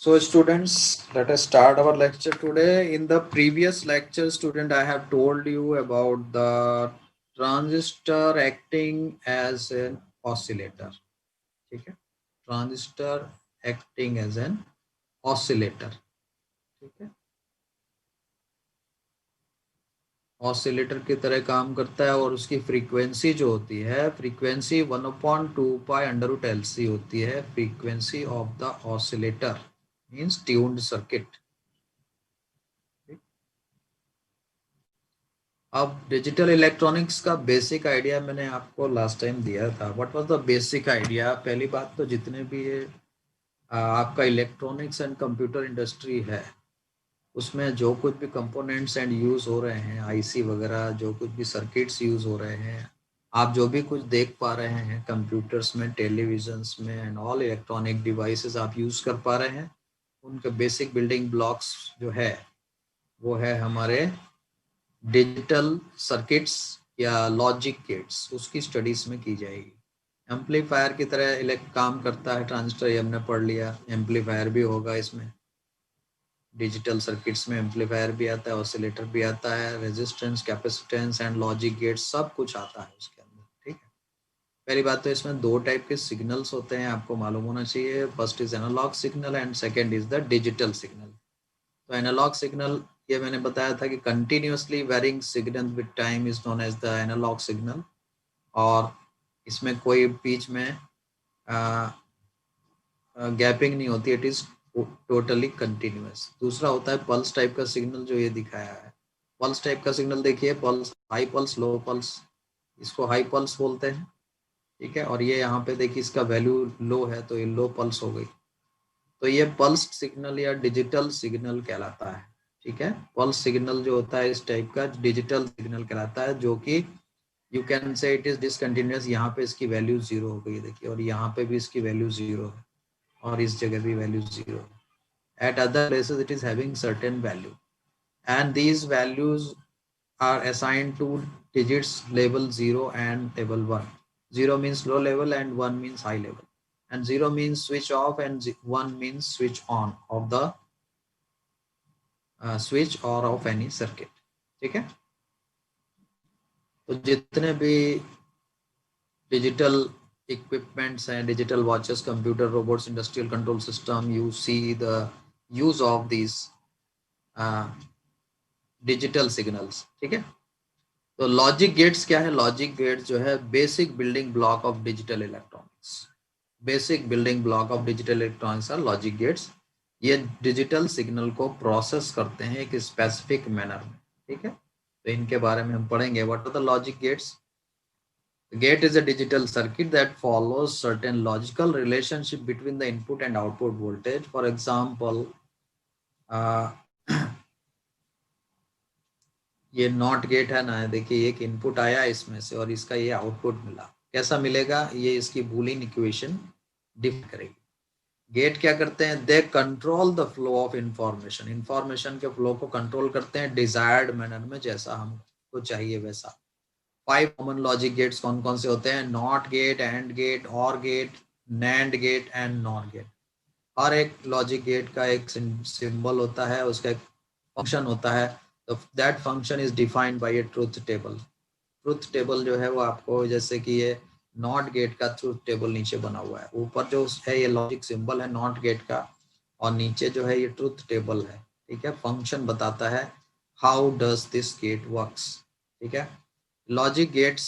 So students, let us start our lecture today. In the previous lecture, student, I have told you about the transistor acting as an oscillator. ठीक है? Transistor acting as an oscillator. ठीक है? Oscillator की तरह काम करता है और उसकी फ्रीक्वेंसी जो होती है, फ्रीक्वेंसी 1/2 पाई √LC होती है, frequency of the oscillator means tuned circuit. अब डिजिटल इलेक्ट्रॉनिक्स का बेसिक आइडिया मैंने आपको लास्ट टाइम दिया था। What was the basic idea? पहली बात तो जितने भी ये आपका इलेक्ट्रॉनिक्स एंड कंप्यूटर इंडस्ट्री है, उसमें जो कुछ भी कंपोनेंट्स एंड यूज़ हो रहे हैं, आईसी वगैरह, जो कुछ भी सर्किट्स यूज़ हो रहे हैं, आप जो भी कुछ देख पा रहे हैं कंप्यूटर्स में, टेलीविजन्स में एंड ऑल इलेक्ट्रॉनिक डिवाइसेस आप यूज़ कर पा रहे हैं, उनके बेसिक बिल्डिंग ब्लॉक्स जो है वो है हमारे डिजिटल सर्किट्स या लॉजिक गेट्स, उसकी स्टडीज में की जाएगी। एम्पलीफायर की तरह इलेक्ट काम करता है ट्रांजिस्टर, ये हमने पढ़ लिया। एम्पलीफायर भी होगा इसमें, डिजिटल सर्किट्स में एम्पलीफायर भी आता है, ऑसिलेटर भी आता है, resistance, capacitance and logic gates सब कुछ आता है उसके अंदर। ठीक है, पहली बात तो इसमें दो टाइप के सिग्नल्स होते हैं, आपको मालूम होना चाहिए। First is analog signal and second is the digital signal. तो एनालॉग सिग्नल, ये मैंने बताया था कि continuously varying signal with time is known as the analog signal, और इसमें कोई बीच में गैपिंग नहीं होती, इट इज टोटली कंटिन्यूअस। दूसरा होता है पल्स टाइप का सिग्नल, जो ये दिखाया है। पल्स टाइप का सिग्नल देखिए, pulse, high pulse, low pulse, इसको हाई पल्स बोलते हैं। ठीक है, और ये यहाँ पे देखिए इसका वैल्यू लो है तो ये लो पल्स हो गई, तो ये पल्स सिग्नल या डिजिटल सिग्नल कहलाता है। ठीक है, पल्स सिग्नल जो होता है इस टाइप का डिजिटल सिग्नल कहलाता है, जो कि you can say it is discontinuous. यहाँ पे इसकी वैल्यू जीरो हो गई देखिए, और यहाँ पे भी इसकी वैल्यू जीरो है, और इस जगह भी वैल्यू जीरो है। Eight other places it is having certain value, and these values are assigned to digits label 0 and label 1. 0 means low level and 1 means high level. And 0 means switch off and 1 means switch on of the switch or of any circuit. ठीक है, तो जितने भी digital equipments हैं, digital watches, computer, robots, industrial control system, you see the use of this digital signals. ठीक है, तो logic gets क्या है? लॉजिक गेट्स जो है basic building block of digital electronics. Basic building block of digital electronics are logic gates. ये digital signal को process करते हैं एक स्पेसिफिक मैनर में। ठीक है, तो इनके बारे में हम पढ़ेंगे। What are the logic gates? Gate is a digital circuit that follows certain logical relationship between the input and output voltage. For example, uh, ये नॉट गेट है ना, देखिए एक इनपुट आया इसमें से और इसका ये आउटपुट मिला, कैसा मिलेगा? ये इसकी बूलियन इक्वेशन डिफाइन करेगी। गेट क्या करते हैं? They control the flow of information, information के फ्लो को कंट्रोल करते हैं डिजायर्ड मैनर में, जैसा हमको चाहिए वैसा। 5 कॉमन लॉजिक गेट्स कौन कौन से होते हैं? Not gate, and gate, or gate, nand gate and nor gate. हर एक लॉजिक गेट का एक सिंबल होता है, उसका एक फंक्शन होता है। तो that function is defined by a truth table. Truth table जो है वो आपको, जैसे कि ये नॉट गेट का ट्रूथ टेबल नीचे बना हुआ है, ऊपर जो है ये लॉजिक सिंबल है नॉट गेट का, और नीचे जो है ये ट्रूथ टेबल है। ठीक है, फंक्शन बताता है how does this gate works. ठीक है, लॉजिक गेट्स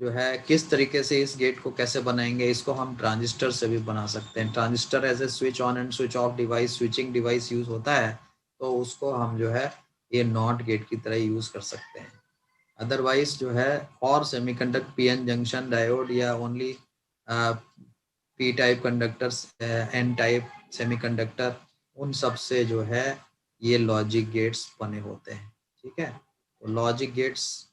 जो है किस तरीके से, इस गेट को कैसे बनाएंगे, इसको हम ट्रांजिस्टर से भी बना सकते हैं। Transistor as a switch on and switch off device, switching device use होता है, तो उसको हम जो है ये नॉट गेट की तरह यूज कर सकते हैं। अदरवाइज जो है और सेमीकंडक्टर, पीएन जंक्शन डायोड, या only P type conductors, N type semiconductor, उन सब से जो है ये लॉजिक गेट्स बने होते हैं। ठीक है, तो logic gets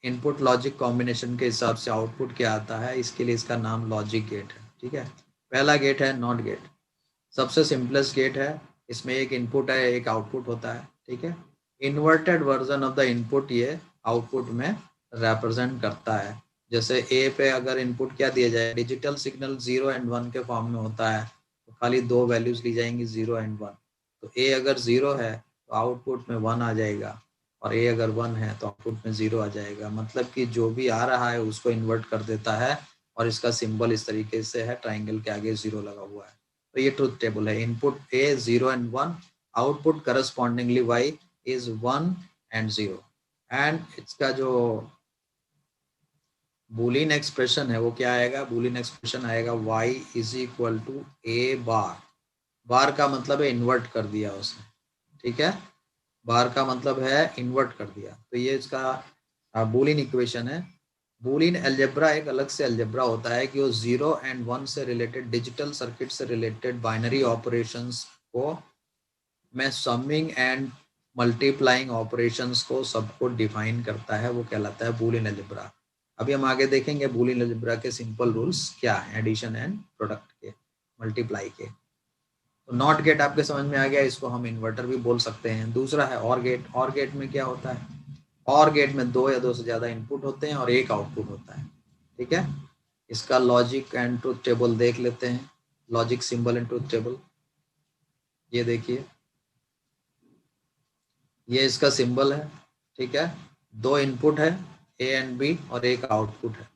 input logic combination के हिसाब से आउटपुट क्या आता है, इसके लिए इसका नाम लॉजिक गेट है। ठीक है, पहला गेट है नॉट गेट, सबसे सिंपलेस्ट गेट है। इसमें एक इनपुट है, एक आउटपुट होता है। ठीक है, inverted version of the input ये आउटपुट में रिप्रेजेंट करता है। जैसे ए पे अगर इनपुट क्या दिया जाए, डिजिटल सिग्नल 0 एंड 1 के फॉर्म में होता है, तो खाली दो वैल्यूज ली जाएंगी 0 एंड 1। तो ए अगर 0 है तो आउटपुट में 1 आ जाएगा, और ए अगर 1 है तो आउटपुट में 0 आ जाएगा। मतलब कि जो भी आ रहा है उसको इन्वर्ट कर देता है, और इसका सिंबल इस तरीके से है, ट्राइंगल के आगे 0 लगा हुआ है। तो ये ट्रुथ टेबल है। Input A 0 and 1, output correspondingly Y is 1 and 0। And इसका जो बूलियन एक्सप्रेशन है वो क्या आएगा, बूलियन एक्सप्रेशन आएगा y is equal to A bar. Bar का मतलब है इन्वर्ट कर दिया उसने, ठीक है, बार का मतलब है इन्वर्ट कर दिया। तो ये इसका बूलियन इक्वेशन है। बूलियन अलजेब्रा एक अलग से अलजेब्रा होता है कि वो 0 एंड 1 से रिलेटेड, डिजिटल सर्किट से रिलेटेड बाइनरी ऑपरेशंस को में समिंग एंड मल्टीप्लाइंग ऑपरेशंस को सबको डिफाइन करता है, वो कहलाता है बूलियन अलजेब्रा। अभी हम आगे देखेंगे बूलियन अलजेब्रा के सिंपल रूल्स क्या है, एडिशन एंड प्रोडक्ट के, मल्टीप्लाई के। तो नॉट गेट आपके समझ में आ गया, इसको हम इन्वर्टर भी बोल सकते हैं। दूसरा है और गेट। और गेट में क्या होता है, और गेट में दो या दो से ज्यादा इनपुट होते हैं और एक आउटपुट होता है, ठीक है। इसका लॉजिक एंड ट्रुथ टेबल देख लेते हैं। Logic symbol and truth table, ये देखिए, ये इसका सिंबल है, ठीक है। दो इनपुट है ए एंड बी और एक आउटपुट है।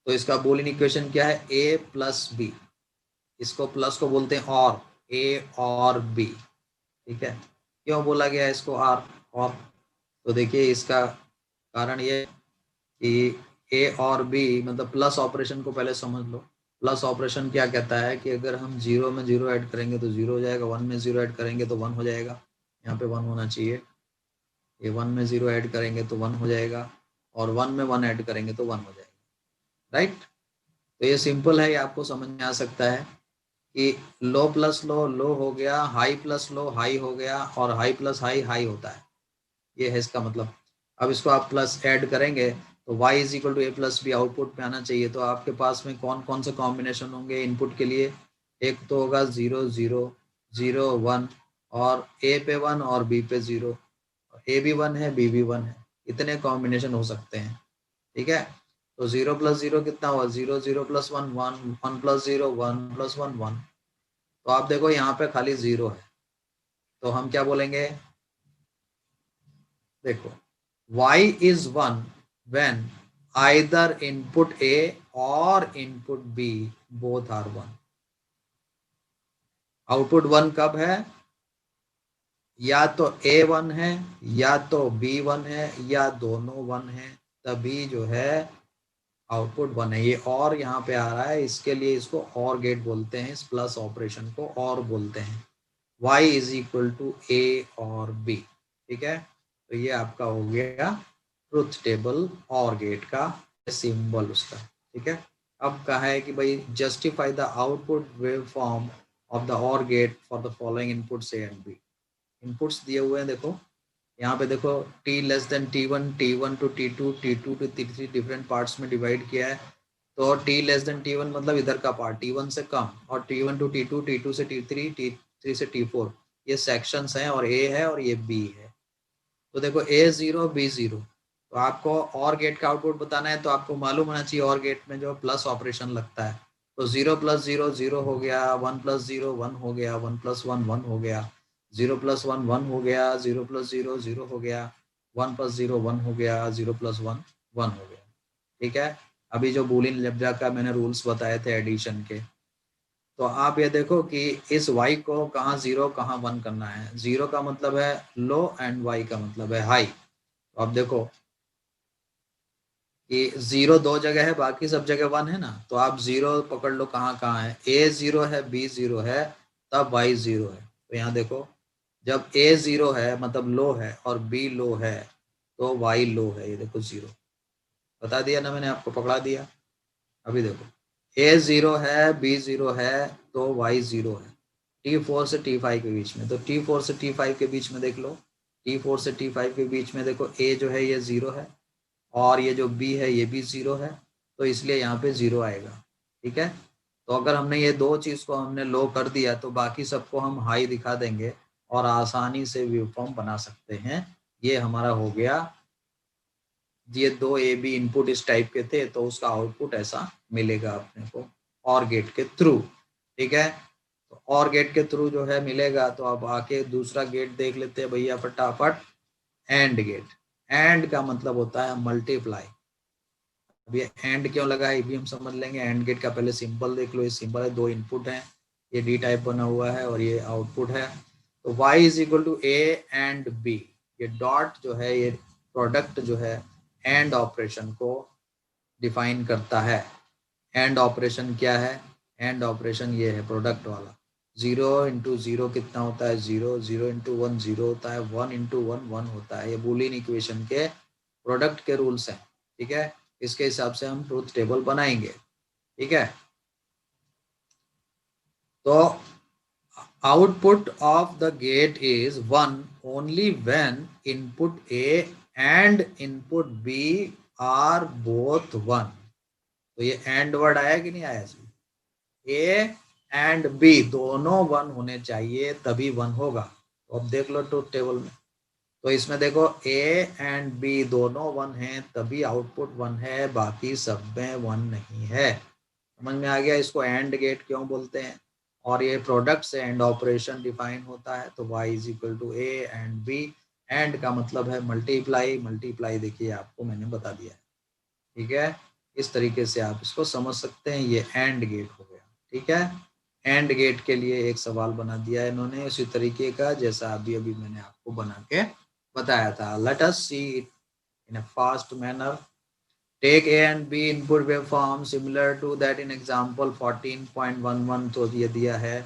तो इसका बूलियन इक्वेशन क्या है, ए प्लस बी। इसको प्लस को बोलते हैं और, ए और बी, ठीक है। क्यों बोला गया इसको आर और, तो देखिए इसका कारण ये कि ए और बी मतलब प्लस ऑपरेशन को पहले समझ लो। प्लस ऑपरेशन क्या कहता है कि अगर हम जीरो में जीरो ऐड करेंगे तो जीरो हो जाएगा, वन में जीरो ऐड करेंगे तो वन हो जाएगा, यहाँ पे वन होना चाहिए। ये वन में जीरो ऐड करेंगे तो वन हो जाएगा, और वन में वन ऐड करेंगे तो वन हो जाएगा, राइट। तो ये सिंपल है, ये आपको समझ में आ सकता है कि लो प्लस लो लो हो गया, हाई प्लस लो हाई हो गया, और हाई प्लस हाई हाई होता है। ये है इसका मतलब। अब इसको आप प्लस ऐड करेंगे तो y is equal to A plus B output में आना चाहिए। तो आपके पास में कौन कौन से कॉम्बिनेशन होंगे इनपुट के लिए, एक तो होगा 0 0 0 1, और ए पे 1 और बी पे 0, ए भी 1 है बी भी 1 है, इतने कॉम्बिनेशन हो सकते हैं, ठीक है। तो 0 प्लस 0 कितना हुआ, 0 0 प्लस 1 1, 1 प्लस 0 1 प्लस 1 1। तो आप देखो यहाँ पे खाली 0 है, तो हम क्या बोलेंगे, देखो y is 1 when either input A or input B both are 1। Output 1 कब है, या तो A 1 है या तो B 1 है या दोनों 1 है, तभी जो है आउटपुट 1 है। ये और यहाँ पे आ रहा है, इसके लिए इसको और गेट बोलते हैं, इस प्लस ऑपरेशन को और बोलते हैं। y is equal to A और B, ठीक है। तो ये आपका हो गया ट्रुथ टेबल और गेट का सिंबल उसका, ठीक है। अब कहा है कि भाई justify the output wave form of the or gate for the following inputs A and B. Inputs दिए हुए हैं, देखो यहाँ पे देखो t less than t1, t1 to t2, t2 to t3 different parts में डिवाइड किया है। तो t लेस देन t1 मतलब इधर का पार्ट, t1 से कम, और t1 टू t2, t2 से t3, t3 से t4, ये सेक्शंस हैं, और a है और ये b है। तो देखो A0 B0, तो आपको और गेट का आउटपुट बताना है तो आपको मालूम होना चाहिए और गेट में जो प्लस ऑपरेशन लगता है। तो 0 प्लस 0 0 हो गया, 1 प्लस 0 1 हो गया, 1 प्लस 1 1 हो गया, 0 प्लस 1 1 हो गया, 0 प्लस 0 0 हो गया, 1 प्लस 0 1 हो गया, 0 प्लस 1 1 हो गया, ठीक है। अभी जो बूलियन अलजेब्रा का मैंने रूल्स बताए थे एडिशन के, तो आप ये देखो कि इस y को कहाँ 0 कहाँ 1 करना है। 0 का मतलब है लो एंड y का मतलब है हाई। तो आप देखो कि 0 दो जगह है, बाकी सब जगह 1 है ना, तो आप 0 पकड़ लो कहाँ कहाँ है, a 0 है b 0 है, तब y 0 है। तो यहाँ देखो जब a 0 है मतलब लो है और b लो है तो y लो है, ये देखो 0, बता दिया ना मैंने आपको, पकड़ा दिया। अभी देखो a 0 है b 0 है तो y 0 है, T4 से T5 के बीच में। तो T4 से T5 के बीच में देख लो, T4 से T5 के बीच में देखो a जो है ये 0 है, और ये जो b है ये भी 0 है, तो इसलिए यहाँ पे 0 आएगा, ठीक है। तो अगर हमने ये दो चीज को हमने लो कर दिया तो बाकी सबको हम हाई दिखा देंगे और आसानी से वेव फॉर्म बना सकते हैं। ये हमारा हो गया ये दो ए बी इनपुट इस टाइप के थे तो उसका आउटपुट ऐसा मिलेगा अपने को और गेट के थ्रू। ठीक है, तो और गेट के थ्रू जो है मिलेगा। तो अब आके दूसरा गेट देख लेते हैं भैया फटाफट, एंड गेट। एंड का मतलब होता है मल्टीप्लाई। अब ये एंड क्यों लगा है ये भी हम समझ लेंगे। एंड गेट का पहले सिंबल देख लो, ये सिंबल है, दो इनपुट हैं, ये डी टाइप बना हुआ है और ये आउटपुट है। तो y is equal to A and B, ये डॉट जो है ये प्रोडक्ट जो है एंड ऑपरेशन को डिफाइन करता है। एंड ऑपरेशन क्या है? एंड ऑपरेशन ये है प्रोडक्ट वाला। 0 इंटू 0 कितना होता है? 0। 0 इंटू 1 0 होता है। 1 इंटू 1 1 होता है। ये बूलियन इक्वेशन के प्रोडक्ट के रूल्स हैं। ठीक है, इसके हिसाब से हम ट्रूथ टेबल बनाएंगे। ठीक है, तो output of the gate is 1 only when input A and input B are both 1। तो ये एंड वर्ड आया कि नहीं आया इसमें? ए एंड बी दोनों 1 होने चाहिए तभी 1 होगा। तो अब देख लो ट्रूथ टेबल में, तो इसमें देखो ए एंड बी दोनों 1 हैं तभी आउटपुट 1 है, बाकी सब में 1 नहीं है। समझ में आ गया इसको एंड गेट क्यों बोलते हैं? और ये प्रोडक्ट से एंड ऑपरेशन डिफाइन होता है। तो y is equal to A and B. And का मतलब है मल्टीप्लाई। मल्टीप्लाई देखिए आपको मैंने बता दिया है। ठीक है, इस तरीके से आप इसको समझ सकते हैं। ये एंड गेट हो गया। ठीक है, एंड गेट के लिए एक सवाल बना दिया है इन्होंने उसी तरीके का जैसा अभी अभी मैंने आपको बना के बताया था। Let us see it in a fast manner. Take A and B input waveform similar to that in example 14.11। तो ये दिया है,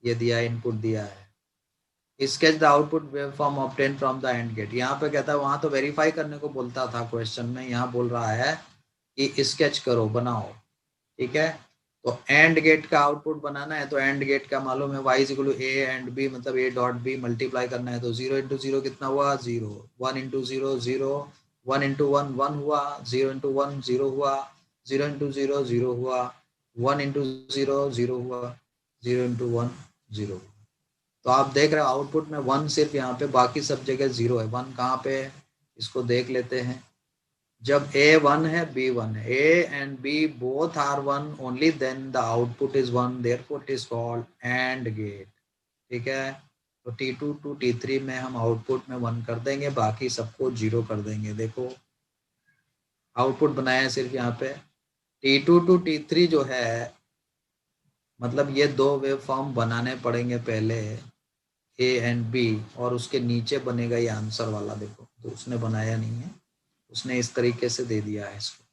ये दिया इनपुट दिया है। Sketch the output waveform obtain from the and gate. यहाँ पे कहता है, वहां तो वेरीफाई करने को बोलता था क्वेश्चन में, यहाँ बोल रहा है कि स्केच करो, बनाओ। ठीक है, तो एंड गेट का आउटपुट बनाना है। तो एंड गेट का मालूम है y is equal to A and B, मतलब ए डॉट बी मल्टीप्लाई करना है। तो 0 इंटू 0 कितना हुआ? 0। 1 इंटू 0 0। 1 इंटू 1 1 हुआ। 0 इंटू 1 0 हुआ। 0 इंटू 0 0 हुआ। 1 इंटू 0 0 हुआ। 0 इंटू 1 0 हुआ। तो आप देख रहे हो आउटपुट में 1 सिर्फ यहाँ पे, बाकी सब जगह 0 है। 1 कहाँ पे है इसको देख लेते हैं। जब a 1 है b 1 है, a and b both are 1 only then the output is 1, therefore it is called AND gate। ठीक है, तो T2 to T3 में हम आउटपुट में 1 कर देंगे, बाकी सबको 0 कर देंगे। देखो आउटपुट बनाया है सिर्फ यहाँ पे। T2 to T3 जो है, मतलब ये दो वेव फॉर्म बनाने पड़ेंगे पहले ए एंड बी, और उसके नीचे बनेगा ये आंसर वाला। देखो तो उसने बनाया नहीं है, उसने इस तरीके से दे दिया है इसको।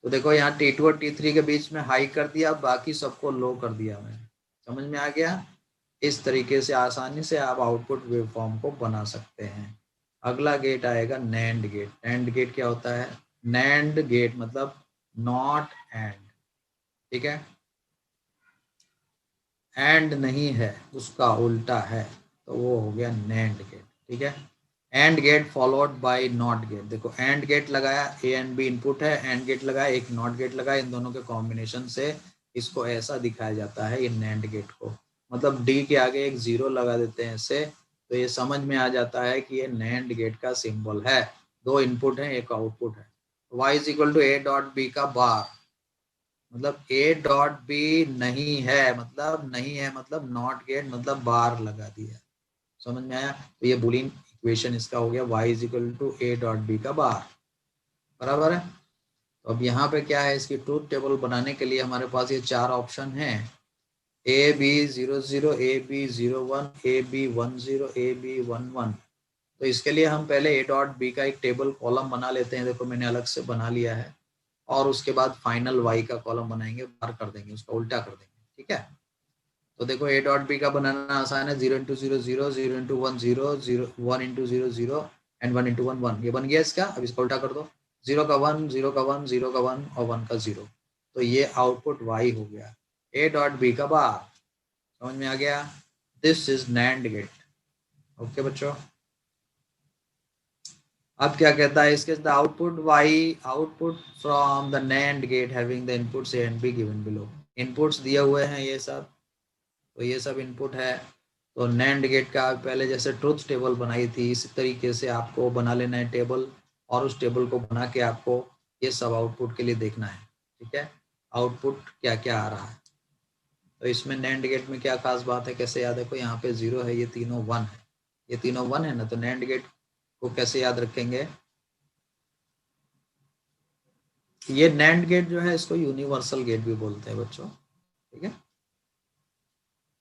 तो देखो यहाँ T2 और T3 के बीच में हाई कर दिया, बाकी सबको लो कर दिया मैंने। समझ में आ गया? इस तरीके से आसानी से आप आउटपुट वेवफॉर्म को बना सकते हैं। अगला गेट आएगा नैंड गेट। नैंड गेट क्या होता है? नैंड गेट मतलब नॉट एंड। ठीक है, एंड नहीं है उसका उल्टा है, तो वो हो गया नैंड गेट। ठीक है, and gate followed by not gate. देखो एंड गेट लगाया, ए एंड बी इनपुट है, एंड गेट लगाया, एक नॉट गेट लगाया, इन दोनों के कॉम्बिनेशन से इसको ऐसा दिखाया जाता है इन नैंड गेट को। मतलब डी के आगे एक 0 लगा देते हैं इससे, तो ये समझ में आ जाता है कि ये नैंड गेट का सिंबल है। दो इनपुट है, एक आउटपुट है। y is equal to A dot B का बार, मतलब ए डॉट बी नहीं है, मतलब नहीं है, मतलब नॉट गेट मतलब बार लगा दिया। समझ में आया? तो ये बूलियन इक्वेशन इसका हो गया y is equal to A dot B का बार। बराबर है? तो अब यहाँ पे क्या है, इसकी ट्रूथ टेबल बनाने के लिए हमारे पास ये 4 ऑप्शन हैं। A B 0 0, A B 0 1, A B 1 0, A B 1 1। तो इसके लिए हम पहले ए डॉट बी का एक टेबल कॉलम बना लेते हैं। देखो मैंने अलग से बना लिया है। और उसके बाद फाइनल वाई का कॉलम बनाएंगे, बार कर देंगे, उसका उल्टा कर देंगे। ठीक है, तो देखो ए डॉट बी का बनाना आसान है। 0 into 0 0, 0 into 1 0, 0 1 into 0 0 and 1 into 1 1। ये बन गया इसका। अब इसका उल्टा कर दो, 0 का 1, 0 का 1, 0 का 1 और 1 का 0। तो ये आउटपुट वाई हो गया, ए डॉट बी का बार। समझ में आ गया? This is NAND gate. Okay बच्चों, अब क्या कहता है इसके, the output Y output from the NAND gate having the inputs A and B given below. Inputs दिए हुए हैं ये सब, तो ये सब इनपुट है। तो नैंड गेट का पहले जैसे ट्रुथ टेबल बनाई थी इसी तरीके से आपको बना लेना है टेबल। और उस टेबल को बना के आपको ये सब आउटपुट के लिए देखना है। ठीक है, आउटपुट क्या क्या आ रहा है। तो इसमें नैंड गेट में क्या खास बात है, कैसे याद रखो, यहाँ पे 0 है, ये तीनों 1 है, ये तीनों 1 है ना, तो नैंड गेट को कैसे याद रखेंगे, ये नैंड गेट जो है इसको यूनिवर्सल गेट भी बोलते हैं बच्चों। ठीक है,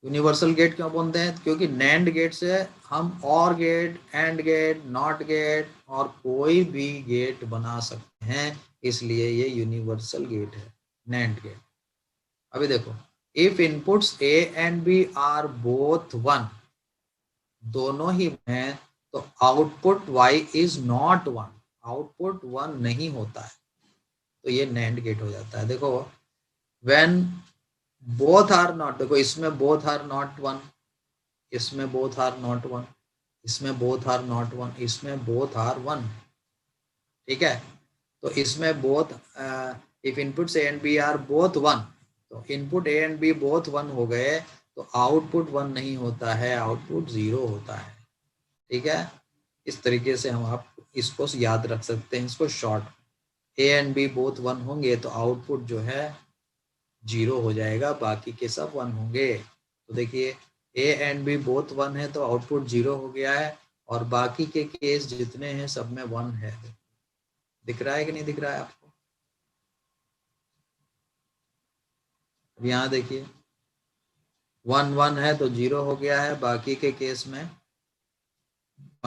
यूनिवर्सल गेट क्यों बोलते हैं, क्योंकि नैंड गेट से हम और gate, and gate, not gate और कोई भी गेट बना सकते हैं, इसलिए ये यूनिवर्सल गेट है, नैंड गेट। अभी देखो, if inputs A and B are both 1, दोनों ही हैं, तो output y is not 1, output 1 नहीं होता है, तो ये नैंड गेट हो जाता है। देखो, व्हेन बोथ आर नॉट, देखो इसमें बोथ आर नॉट 1, इसमें बोथ आर नॉट 1, इसमें बोथ आर नॉट 1, इसमें बोथ आर 1। ठीक है, तो इसमें both, if inputs A and B are both 1, तो input A and B both 1 हो गए, तो आउटपुट 1 नहीं होता है, आउटपुट 0 होता है। ठीक है, इस तरीके से हम आप इसको याद रख सकते हैं, इसको short, A and B both 1 होंगे तो आउटपुट जो है 0 हो जाएगा, बाकी के सब 1 होंगे। तो देखिए, ए एंड बी बोथ 1 है तो आउटपुट 0 हो गया है, और बाकी के केस जितने हैं सब में 1 है। दिख रहा है कि नहीं दिख रहा है आपको? अब यहाँ देखिए, 1 1 है तो 0 हो गया है, बाकी के केस में 1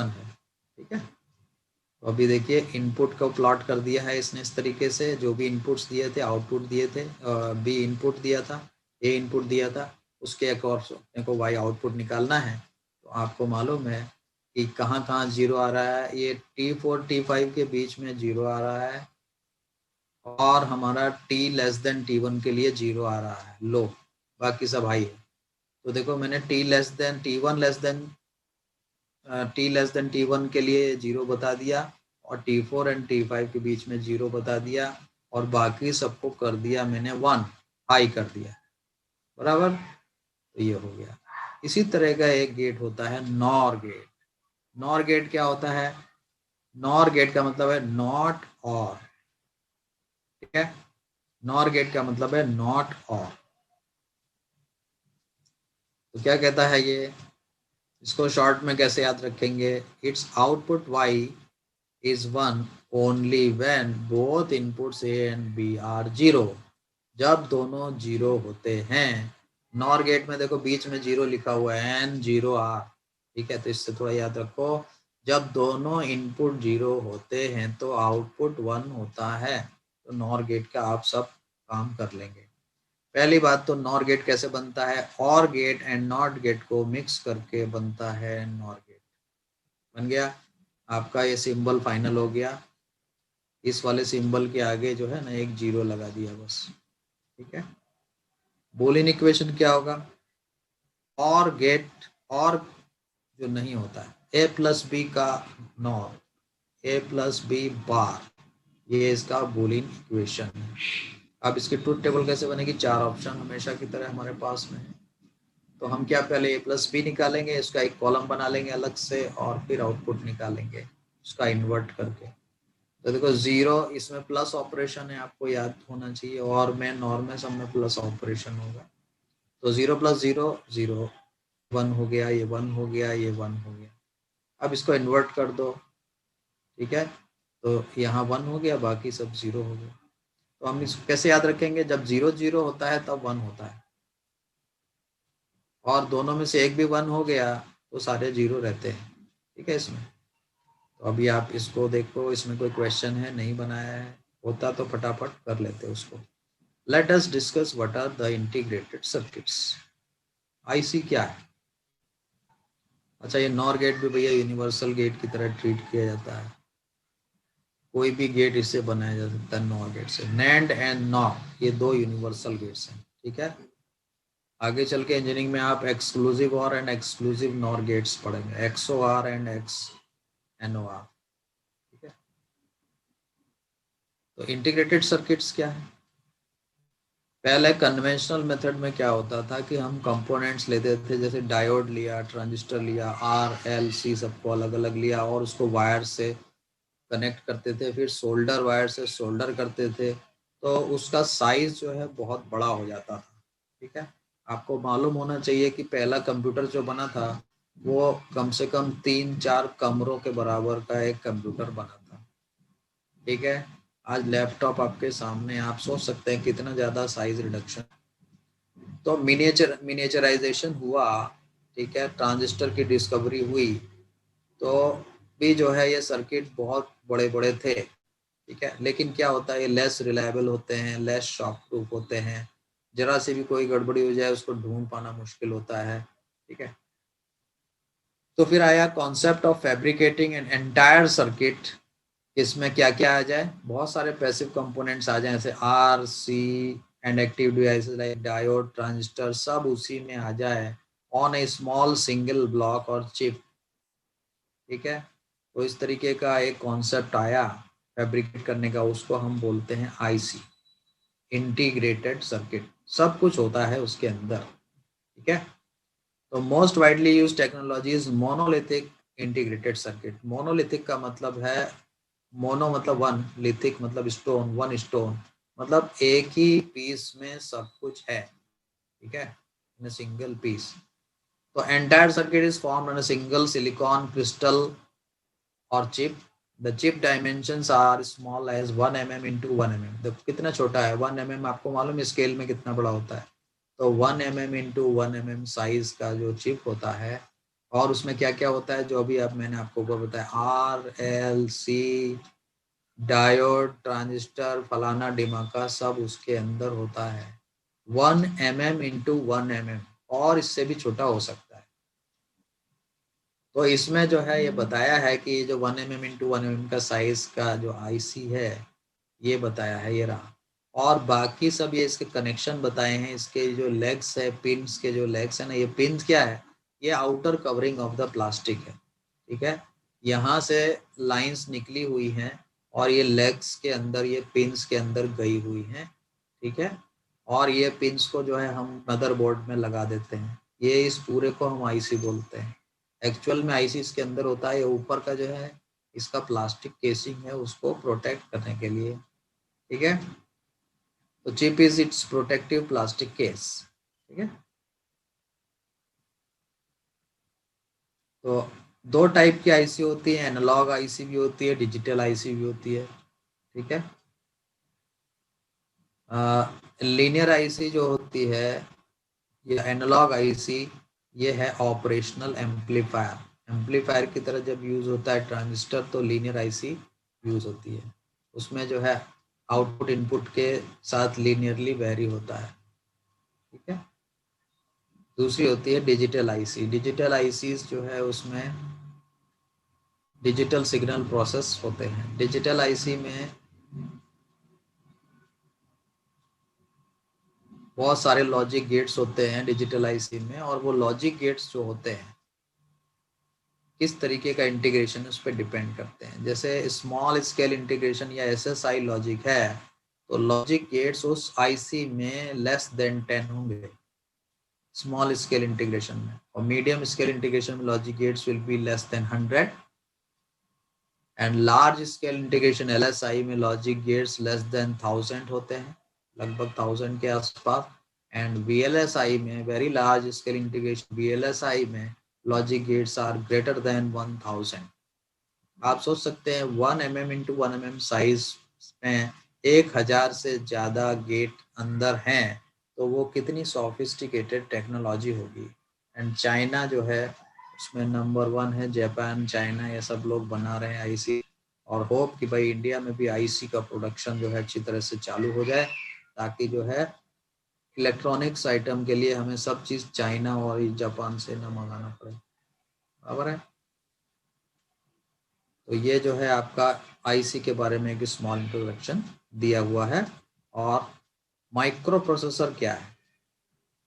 है। ठीक है, तो अभी देखिए इनपुट को प्लॉट कर दिया है इसने इस तरीके से, जो भी इनपुट्स दिए थे, आउटपुट दिए थे, बी इनपुट दिया था, ए इनपुट दिया था, उसके अकॉर्डिंग को वाई आउटपुट निकालना है। तो आपको मालूम है कि कहाँ कहाँ 0 आ रहा है, ये T4 T5 के बीच में 0 आ रहा है, और हमारा T<T1 के लिए 0 आ रहा है लो, बाकी सब हाई है। तो देखो, मैंने T<T1 के लिए 0 बता दिया, और T4 एंड T5 के बीच में 0 बता दिया, और बाकी सबको कर दिया मैंने 1 हाई कर दिया, बराबर। तो ये हो गया। इसी तरह का एक गेट होता है नॉर गेट। नॉर गेट क्या होता है, नॉर गेट का मतलब है नॉट और। ठीक है, नॉर गेट का मतलब है नॉट और। तो क्या कहता है ये, इसको शॉर्ट में कैसे याद रखेंगे, it's output y is 1 only when both inputs A and B are 0, जब दोनों 0 होते हैं। नॉर गेट में देखो बीच में 0 लिखा हुआ है, N0R। ठीक है, तो इससे थोड़ा याद रखो, जब दोनों इनपुट 0 होते हैं तो आउटपुट 1 होता है। तो नॉर गेट का आप सब काम कर लेंगे। पहली बात तो नॉर गेट कैसे बनता है, और गेट एंड नॉट गेट को मिक्स करके बनता है नॉर गेट। बन गया आपका, ये सिंबल फाइनल हो गया। इस वाले सिंबल के आगे जो है ना एक 0 लगा दिया बस। ठीक है, बूलियन इक्वेशन क्या होगा, और गेट, और जो नहीं होता है, ए प्लस बी का नॉर, ए प्लस बी बार, ये इसका बूलियन इक्वेशन है। अब इसकी ट्रूथ टेबल कैसे बनेगी, 4 ऑप्शन हमेशा की तरह हमारे पास में है। तो हम क्या, पहले ए प्लस बी निकालेंगे, इसका एक कॉलम बना लेंगे अलग से, और फिर आउटपुट निकालेंगे उसका इन्वर्ट करके। तो देखो 0 इसमें प्लस ऑपरेशन है, आपको याद होना चाहिए, और में नॉर्मल सब में प्लस ऑपरेशन होगा। तो 0 + 0 0, 1 हो गया, ये 1 हो गया, ये 1 हो गया। अब इसको इन्वर्ट कर दो। ठीक है, तो यहाँ 1 हो गया, बाकी सब 0 हो गया। तो हम इसको कैसे याद रखेंगे, जब 0 0 होता है तब 1 होता है, और दोनों में से एक भी 1 हो गया तो सारे 0 रहते हैं। ठीक है, इसमें तो अभी आप इसको देखो, इसमें कोई क्वेश्चन है, नहीं बनाया है, होता तो फटाफट कर लेते उसको। Let us discuss what are the integrated circuits. IC क्या है। अच्छा, ये नॉर गेट भी भैया यूनिवर्सल गेट की तरह ट्रीट किया जाता है, कोई भी गेट इससे बनाया जा सकता है नॉर गेट से। नैंड एंड नॉर, ये 2 यूनिवर्सल गेट्स हैं। ठीक है, आगे चल के इंजीनियरिंग में आप एक्सक्लूसिव और एंड एक्सक्लूसिव नॉर गेट्स पढ़ेंगे, एक्सओआर एंड एक्सएनओआर। ठीक है, तो इंटीग्रेटेड सर्किट्स क्या है, पहले कन्वेंशनल मेथड में क्या होता था कि हम कंपोनेंट्स लेते थे, जैसे डायोड लिया, ट्रांजिस्टर लिया, आर एल सी सबको अलग अलग लिया, और उसको वायर से कनेक्ट करते थे, फिर सोल्डर वायर से सोल्डर करते थे, तो उसका साइज जो है बहुत बड़ा हो जाता था। ठीक है, आपको मालूम होना चाहिए कि पहला कंप्यूटर जो बना था वो कम से कम 3-4 कमरों के बराबर का एक कंप्यूटर बना था। ठीक है, आज लैपटॉप आपके सामने, आप सोच सकते हैं कितना ज़्यादा साइज रिडक्शन। तो मिनिएचराइजेशन हुआ, ठीक है, ट्रांजिस्टर की डिस्कवरी हुई, तो भी जो है ये सर्किट बहुत बड़े बड़े थे। ठीक है, लेकिन क्या होता है, ये लेस रिलायबल होते हैं, लेस शॉक प्रूफ होते हैं, जरा से भी कोई गड़बड़ी हो जाए उसको ढूंढ पाना मुश्किल होता है। ठीक है, तो फिर आया concept of fabricating an entire circuit. इसमें क्या क्या आ जाए, बहुत सारे पैसिव कंपोनेंट्स आ जाए, जैसे R C and active devices like diode transistor, सब उसी में आ जाए on a small single block और चिप। ठीक है, तो इस तरीके का एक कॉन्सेप्ट आया फैब्रिकेट करने का, उसको हम बोलते हैं आईसी, इंटीग्रेटेड सर्किट। सब कुछ होता है उसके अंदर। ठीक है, तो most widely use technology is monolithic integrated circuit. Monolithic का मतलब है, मोनो मतलब वन, लिथिक मतलब स्टोन, वन स्टोन, मतलब एक ही पीस में सब कुछ है। ठीक है, इन सिंगल पीस। तो entire circuit is formed on a single silicon crystal or chip. The chip dimensions are small as 1 mm into 1 mm। तो कितना छोटा है 1 mm, आपको मालूम है स्केल में कितना बड़ा होता है। तो 1 mm इंटू 1 mm साइज का जो चिप होता है, और उसमें क्या क्या होता है, जो अभी अब मैंने आपको ऊपर बताया, R L C, diode transistor फलाना डिमाका, सब उसके अंदर होता है। 1 mm इंटू 1 mm, और इससे भी छोटा हो सकता है। तो इसमें जो है ये बताया है कि जो 1 mm इंटू 1 mm का साइज का जो आईसी है, ये बताया है, ये रहा। और बाकी सब ये इसके कनेक्शन बताए हैं, इसके जो लेग्स है, पिन्स के जो लेग्स है ना, ये पिन्स क्या है, ये outer covering of the plastic है। ठीक है, यहाँ से लाइंस निकली हुई हैं और ये लेग्स के अंदर, ये पिन्स के अंदर गई हुई हैं। ठीक है, और ये पिन्स को जो है हम मदरबोर्ड में लगा देते हैं, ये इस पूरे को हम आईसी बोलते हैं। एक्चुअल में आईसी इसके अंदर होता है, ये ऊपर का जो है इसका प्लास्टिक केसिंग है, उसको प्रोटेक्ट करने के लिए। ठीक है, तो chip is it's protective plastic case. ठीक है, तो दो टाइप की आईसी होती है, एनालॉग आईसी भी होती है, डिजिटल आईसी भी होती है। ठीक है, लीनियर आईसी जो होती है, या एनालॉग आईसी, ये है ऑपरेशनल एम्पलीफायर। एम्पलीफायर की तरह जब यूज होता है ट्रांजिस्टर, तो लीनियर आईसी यूज होती है। उसमें जो है आउटपुट इनपुट के साथ लीनियरली वेरी होता है। ठीक है, दूसरी होती है डिजिटल आईसी। डिजिटल आईसी जो है उसमें डिजिटल सिग्नल प्रोसेस होते हैं। डिजिटल आईसी में बहुत सारे लॉजिक गेट्स होते हैं डिजिटल आईसी में, और वो लॉजिक गेट्स जो होते हैं किस तरीके का इंटीग्रेशन उस पर डिपेंड करते हैं। जैसे स्मॉल स्केल इंटीग्रेशन या एसएसआई लॉजिक है, तो लॉजिक गेट्स उस आईसी में लेस देन 10 होंगे स्मॉल स्केल इंटीग्रेशन में, और मीडियम स्केल इंटीग्रेशन में logic gates will be less than 100, and large scale integration LSI में लॉजिक गेट्स लेस देन 1000 होते हैं, लगभग 1000 के आसपास। एंड वीएलएसआई में, very large scale integration VLSI में, logic gates are greater than 1000। आप सोच सकते हैं 1 mm इंटू 1 mm साइज में 1000 से ज़्यादा गेट अंदर हैं, तो वो कितनी सोफिस्टिकेटेड टेक्नोलॉजी होगी। एंड चाइना जो है उसमें नंबर 1 है, जापान, चाइना, ये सब लोग बना रहे हैं आईसी। और होप कि भाई इंडिया में भी आईसी का प्रोडक्शन जो है अच्छी तरह से चालू हो जाए, ताकि जो है इलेक्ट्रॉनिक्स आइटम के लिए हमें सब चीज़ चाइना और जापान से ना मंगाना पड़े। बराबर है, तो ये जो है आपका आईसी के बारे में एक स्मॉल इंट्रोडक्शन दिया हुआ है। और माइक्रो प्रोसेसर क्या है,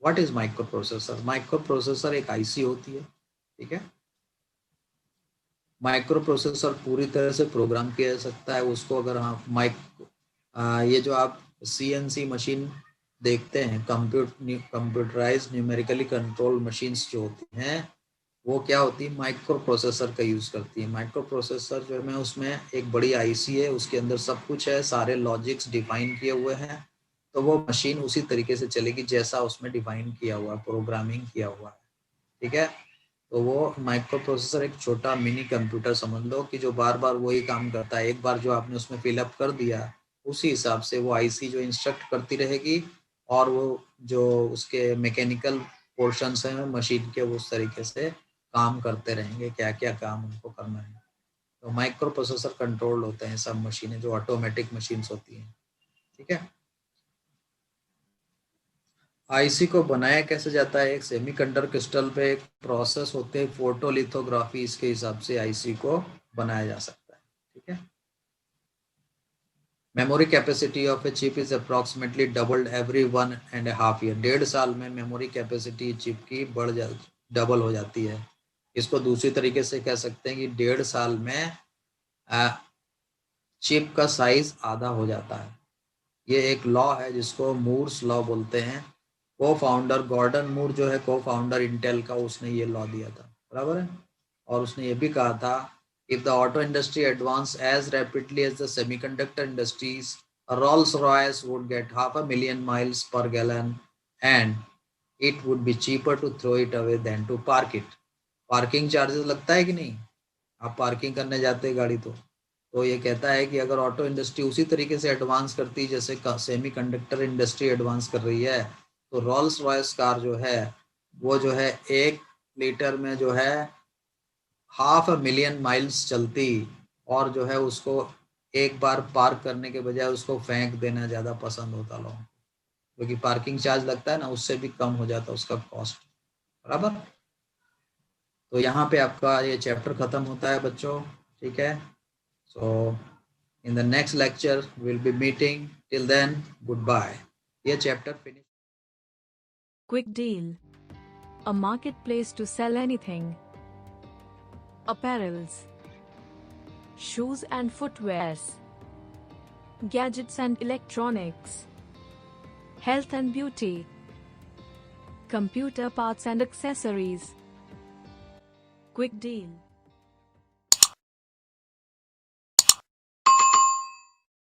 what is micro processor? Micro processor एक आईसी होती है। ठीक है, माइक्रो प्रोसेसर पूरी तरह से प्रोग्राम किया जा सकता है उसको। अगर हम ये जो आप सीएनसी मशीन देखते हैं, कंप्यूटराइज न्यूमेरिकली कंट्रोल मशीन्स जो होती हैं, वो क्या होती है, माइक्रो प्रोसेसर का यूज़ करती है। माइक्रो प्रोसेसर जो है उसमें एक बड़ी आईसी है, उसके अंदर सब कुछ है, सारे लॉजिक्स डिफाइन किए हुए हैं, तो वो मशीन उसी तरीके से चलेगी जैसा उसमें डिफाइन किया हुआ है, प्रोग्रामिंग किया हुआ है। ठीक है, तो वो माइक्रो प्रोसेसर एक छोटा मिनी कंप्यूटर समझ लो कि जो बार बार वही काम करता है। एक बार जो आपने उसमें फिलअप कर दिया, उसी हिसाब से वो आईसी जो इंस्ट्रक्ट करती रहेगी, और वो जो उसके मैकेनिकल पोर्शंस हैं मशीन के, वो उस तरीके से काम करते रहेंगे, क्या क्या काम उनको करना है। तो माइक्रो प्रोसेसर कंट्रोल होते हैं सब मशीनें, जो ऑटोमेटिक मशीन्स होती हैं। ठीक है, आईसी को बनाया कैसे जाता है, एक सेमीकंडक्टर क्रिस्टल पे एक प्रोसेस होते हैं फोटोलिथोग्राफी, इसके हिसाब से आईसी को बनाया जा सकता है। ठीक है, memory capacity of a chip is approximately doubled every 1.5 year. 1.5 साल में मेमोरी कैपेसिटी चिप की डबल हो जाती है। इसको दूसरी तरीके से कह सकते हैं कि 1.5 साल में चिप का साइज आधा हो जाता है। ये एक लॉ है जिसको मूर्स लॉ बोलते हैं। को फाउंडर गॉर्डन मूर जो है को फाउंडर इंटेल का, उसने ये लॉ दिया था, बराबर है। और उसने ये भी कहा था, if the auto industry advance as rapidly as the semiconductor industries, Rolls Royce would get 500,000 miles per gallon and it would be cheaper to throw it away than to park it। Parking charges लगता है कि नहीं, आप parking करने जाते हैं गाड़ी तो ये कहता है कि अगर ऑटो इंडस्ट्री उसी तरीके से एडवांस करती जैसे सेमी कंडक्टर इंडस्ट्री एडवांस कर रही है, तो रोल्स रॉयस कार जो है वो जो है 1 लीटर में जो है 500,000 miles चलती, और जो है उसको एक बार पार्क करने के बजाय उसको फेंक देना ज़्यादा पसंद होता लोगों को, क्योंकि पार्किंग चार्ज लगता है ना, उससे भी कम हो जाता उसका कॉस्ट, बराबर। तो यहाँ पे आपका ये चैप्टर खत्म होता है बच्चों। ठीक है, सो in the next lecture we'll be meeting, till then goodbye। ये chapter finish. Quick Deal, a marketplace to sell anything. Apparels, shoes and footwears, gadgets and electronics, health and beauty, computer parts and accessories. Quick Deal.